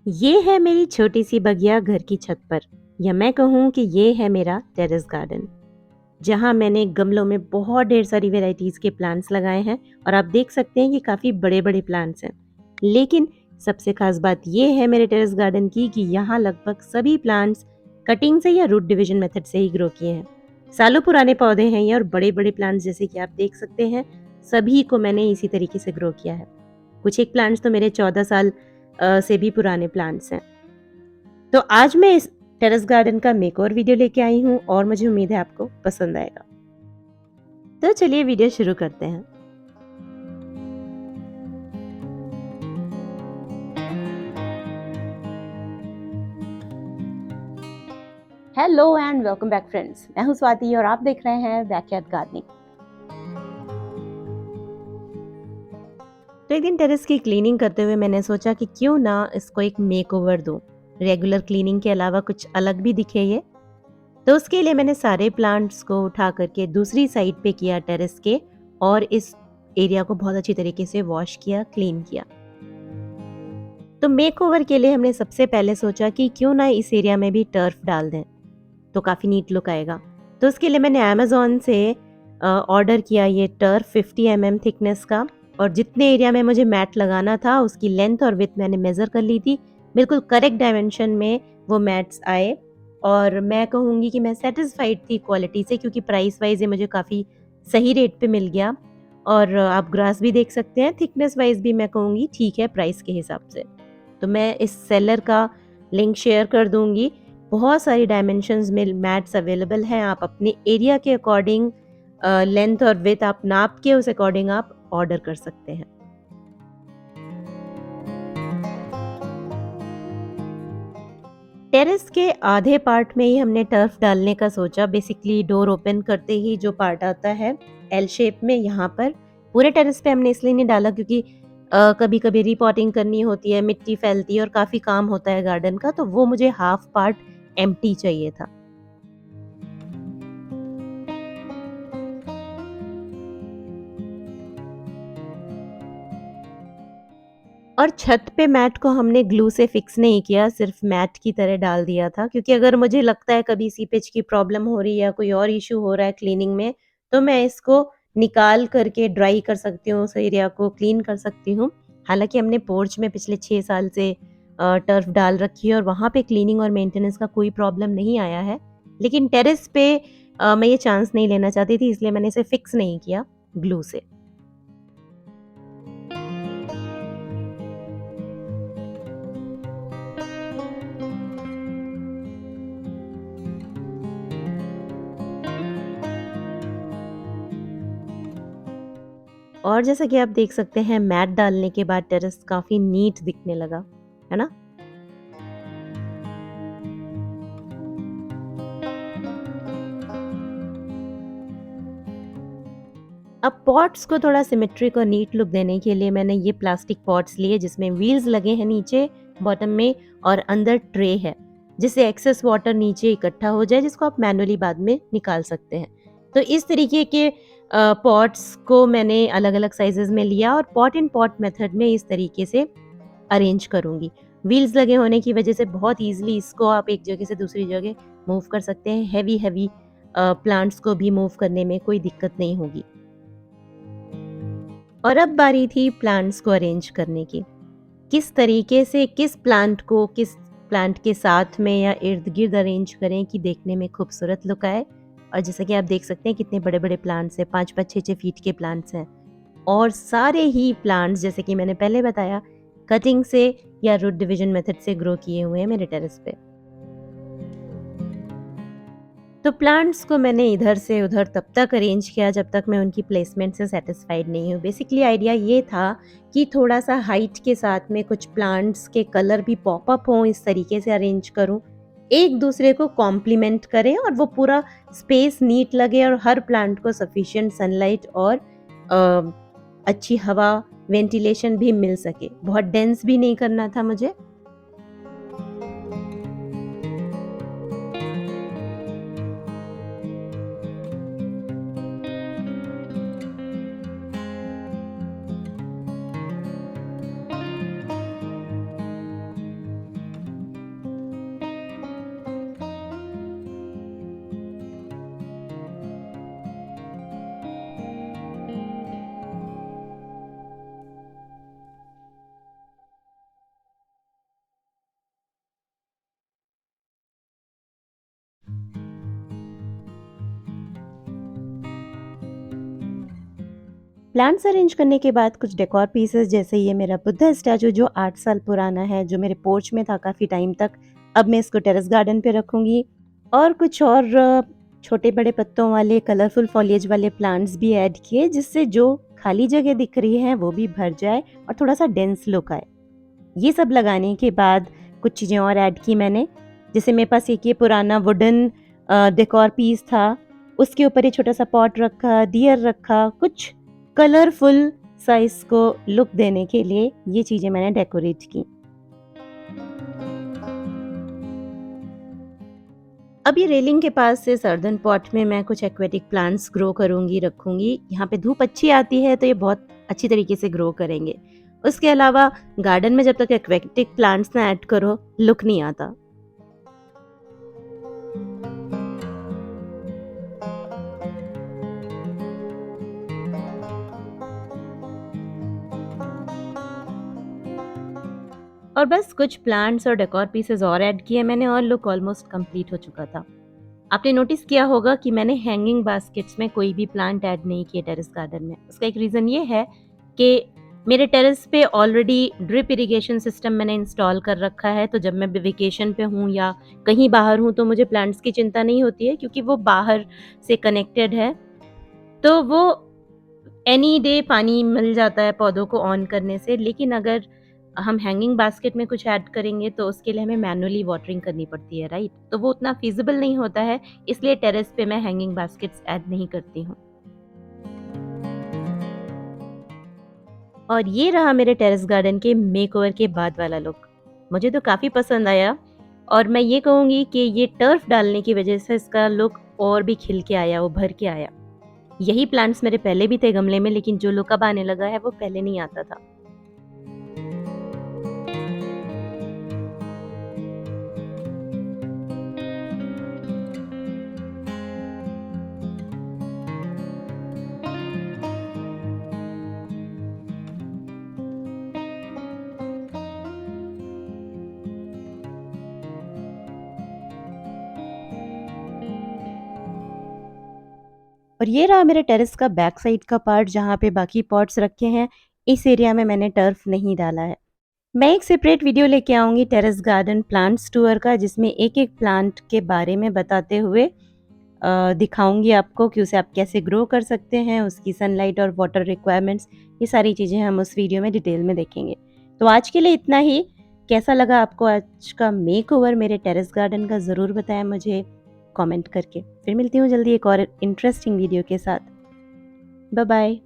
ये है मेरी छोटी सी बगिया घर की छत पर, या मैं कहूँ कि ये है मेरा टेरेस गार्डन, जहाँ मैंने गमलों में बहुत ढेर सारी वैरायटीज़ के प्लांट्स लगाए हैं। और आप देख सकते हैं कि काफ़ी बड़े-बड़े प्लांट्स हैं। लेकिन सबसे खास बात ये है मेरे टेरेस गार्डन की कि यहाँ लगभग सभी प्लांट्स कटिंग से या रूट डिवीजन मेथड से ही ग्रो किए हैं। सालों पुराने पौधे हैं ये, और बड़े-बड़े प्लांट्स जैसे कि आप देख सकते हैं, सभी को मैंने इसी तरीके से ग्रो किया है। कुछ एक प्लांट्स तो मेरे 14 साल से भी पुराने प्लांट्स हैं। तो आज मैं इस टेरेस गार्डन का मेकओवर वीडियो लेके आई हूँ, और मुझे उम्मीद है आपको पसंद आएगा। तो चलिए वीडियो शुरू करते हैं। Hello and welcome back friends, मैं हूँ स्वाति और आप देख रहे हैं बैकयार्ड गार्डनिंग। तो एक दिन टेरेस की क्लीनिंग करते हुए मैंने सोचा कि क्यों ना इसको एक मेकओवर दूं। रेगुलर क्लीनिंग के अलावा कुछ अलग भी दिखे ये। तो उसके लिए मैंने सारे प्लांट्स को उठा करके दूसरी साइड पे किया टेरेस के, और इस एरिया को बहुत अच्छी तरीके से वॉश किया, क्लीन किया। तो मेकओवर के लिए हमने सबसे पहले सोचा कि क्यों ना इस एरिया में भी टर्फ डाल दें, तो काफ़ी नीट लुक आएगा। तो उसके लिए मैंने अमेज़न से ऑर्डर किया ये टर्फ 50 थिकनेस का। और जितने एरिया में मुझे मैट लगाना था उसकी लेंथ और विड्थ मैंने मेज़र कर ली थी। बिल्कुल करेक्ट डायमेंशन में वो मैट्स आए, और मैं कहूँगी कि मैं सैटिस्फाइड थी क्वालिटी से, क्योंकि प्राइस वाइज़ ये मुझे काफ़ी सही रेट पे मिल गया। और आप ग्रास भी देख सकते हैं, थिकनेस वाइज़ भी मैं कहूँगी ठीक है प्राइस के हिसाब से। तो मैं इस सेलर का लिंक शेयर कर दूँगी। बहुत सारी डायमेंशंस में मैट्स अवेलेबल हैं। आप अपने एरिया के अकॉर्डिंग लेंथ और विड्थ आप नाप के उस अकॉर्डिंग आप ऑर्डर कर सकते हैं। टेरेस के आधे पार्ट में ही हमने टर्फ डालने का सोचा। बेसिकली डोर ओपन करते ही जो पार्ट आता है एल शेप में, यहाँ पर पूरे टेरेस पे हमने इसलिए नहीं डाला क्योंकि कभी कभी रिपॉटिंग करनी होती है, मिट्टी फैलती है और काफ़ी काम होता है गार्डन का, तो वो मुझे हाफ पार्ट एम्प्टी चाहिए था। और छत पे मैट को हमने ग्लू से फिक्स नहीं किया, सिर्फ मैट की तरह डाल दिया था, क्योंकि अगर मुझे लगता है कभी सीपेज की प्रॉब्लम हो रही है या कोई और इश्यू हो रहा है क्लीनिंग में, तो मैं इसको निकाल करके ड्राई कर सकती हूँ, उस एरिया को क्लीन कर सकती हूँ। हालांकि हमने पोर्च में पिछले 6 साल से टर्फ डाल रखी है और वहाँ पे क्लीनिंग और मेंटेनेंस का कोई प्रॉब्लम नहीं आया है। लेकिन टेरेस पे मैं ये चांस नहीं लेना चाहती थी, इसलिए मैंने इसे फिक्स नहीं किया ग्लू से। और जैसा कि आप देख सकते हैं, मैट डालने के बाद टेरेस काफ़ी नीट दिखने लगा, है ना? अब पॉट्स को थोड़ा सिमेट्रिक और नीट लुक देने के लिए मैंने ये प्लास्टिक पॉट्स लिए जिसमें व्हील्स लगे हैं नीचे बॉटम में, और अंदर ट्रे है, जिससे एक्सेस वाटर नीचे इकट्ठा हो जाए, जिसको आप मैनुअली बाद में निकाल सकते हैं। तो इस तरीके के पॉट्स को मैंने अलग-अलग साइजेस में लिया, और पॉट इन पॉट मेथड में इस तरीके से अरेंज करूँगी। व्हील्स लगे होने की वजह से बहुत ईज़िली इसको आप एक जगह से दूसरी जगह मूव कर सकते हैं। हेवी प्लांट्स को भी मूव करने में कोई दिक्कत नहीं होगी। और अब बारी थी प्लांट्स को अरेंज करने की। किस तरीके से किस प्लांट को किस प्लांट के साथ में या इर्द-गिर्द अरेंज करें कि देखने में खूबसूरत लुक आए। और जैसा कि आप देख सकते हैं कितने बड़े-बड़े प्लांट्स हैं, 5-5 6-6 फीट के प्लांट्स हैं। और सारे ही प्लांट्स जैसे कि मैंने पहले बताया, कटिंग से या रूट डिवीजन मेथड से ग्रो किए हुए हैं मेरे टेरेस पे। तो प्लांट्स को मैंने इधर से उधर तब तक अरेंज किया जब तक मैं उनकी प्लेसमेंट से सेटिस्फाइड नहीं हूँ। बेसिकली आइडिया ये था कि थोड़ा-सा हाइट के साथ में कुछ प्लांट्स के कलर भी पॉप अप हों, इस तरीके से अरेंज करूँ। एक दूसरे को कॉम्प्लीमेंट करें और वो पूरा स्पेस नीट लगे, और हर प्लांट को सफिशिएंट सनलाइट और अच्छी हवा, वेंटिलेशन भी मिल सके। बहुत डेंस भी नहीं करना था मुझे। प्लांट्स अरेंज करने के बाद कुछ डेकोर पीसेस जैसे ये मेरा बुद्धा स्टैचू जो 8 साल पुराना है, जो मेरे पोर्च में था काफ़ी टाइम तक, अब मैं इसको टेरेस गार्डन पे रखूँगी। और कुछ और छोटे बड़े पत्तों वाले कलरफुल फॉलिएज वाले प्लांट्स भी ऐड किए, जिससे जो खाली जगह दिख रही है वो भी भर जाए और थोड़ा-सा डेंस लुक आए। ये सब लगाने के बाद कुछ चीज़ें और ऐड की मैंने, जैसे मेरे पास एक ये पुराना वुडन डेकोर पीस था, उसके ऊपर ये छोटा-सा पॉट रखा, डियर रखा, कुछ कलरफुल सा इसको लुक देने के लिए ये चीज़ें मैंने डेकोरेट की। अब ये रेलिंग के पास से अर्दन पॉट में मैं कुछ एक्वेटिक प्लांट्स ग्रो करूँगी, रखूँगी। यहाँ पे धूप अच्छी आती है तो ये बहुत अच्छी तरीके से ग्रो करेंगे। उसके अलावा गार्डन में जब तक एक्वेटिक प्लांट्स ना ऐड करो, लुक नहीं आता। और बस कुछ प्लांट्स और डेकोर पीसेस और ऐड किए मैंने और लुक ऑलमोस्ट कंप्लीट हो चुका था। आपने नोटिस किया होगा कि मैंने हैंगिंग बास्केट्स में कोई भी प्लांट ऐड नहीं किए टेरेस गार्डन में। उसका एक रीज़न ये है कि मेरे टेरेस पे ऑलरेडी ड्रिप इरिगेशन सिस्टम मैंने इंस्टॉल कर रखा है, तो जब मैं वेकेशन पे हूँ या कहीं बाहर हूँ तो मुझे प्लांट्स की चिंता नहीं होती है, क्योंकि वो बाहर से कनेक्टेड है। तो वो एनी डे पानी मिल जाता है पौधों को ऑन करने से। लेकिन अगर हम हैंगिंग बास्केट में कुछ ऐड करेंगे तो उसके लिए हमें मैनुअली वाटरिंग करनी पड़ती है, राइट? तो वो उतना फीजिबल नहीं होता है, इसलिए टेरेस पे मैं हैंगिंग बास्केट्स ऐड नहीं करती हूँ। और ये रहा मेरे टेरेस गार्डन के मेकओवर के बाद वाला लुक। मुझे तो काफ़ी पसंद आया और मैं ये कहूँगी कि ये टर्फ डालने की वजह से इसका लुक और भी खिल के आया, उभर के आया। यही प्लांट्स मेरे पहले भी थे गमले में, लेकिन जो लुक अब आने लगा है वो पहले नहीं आता था। और ये रहा मेरे टेरेस का बैक साइड का पार्ट जहाँ पे बाकी पॉट्स रखे हैं। इस एरिया में मैंने टर्फ नहीं डाला है। मैं एक सेपरेट वीडियो लेके आऊँगी टेरेस गार्डन प्लांट्स टूर का, जिसमें एक-एक प्लांट के बारे में बताते हुए दिखाऊँगी आपको कि उसे आप कैसे ग्रो कर सकते हैं, उसकी सनलाइट और वाटर रिक्वायरमेंट्स, ये सारी चीज़ें हम उस वीडियो में डिटेल में देखेंगे। तो आज के लिए इतना ही। कैसा लगा आपको आज का मेकओवर मेरे टेरेस गार्डन का, ज़रूर बताएँ मुझे कमेंट करके। फिर मिलती हूँ जल्दी एक और इंटरेस्टिंग वीडियो के साथ। Bye bye.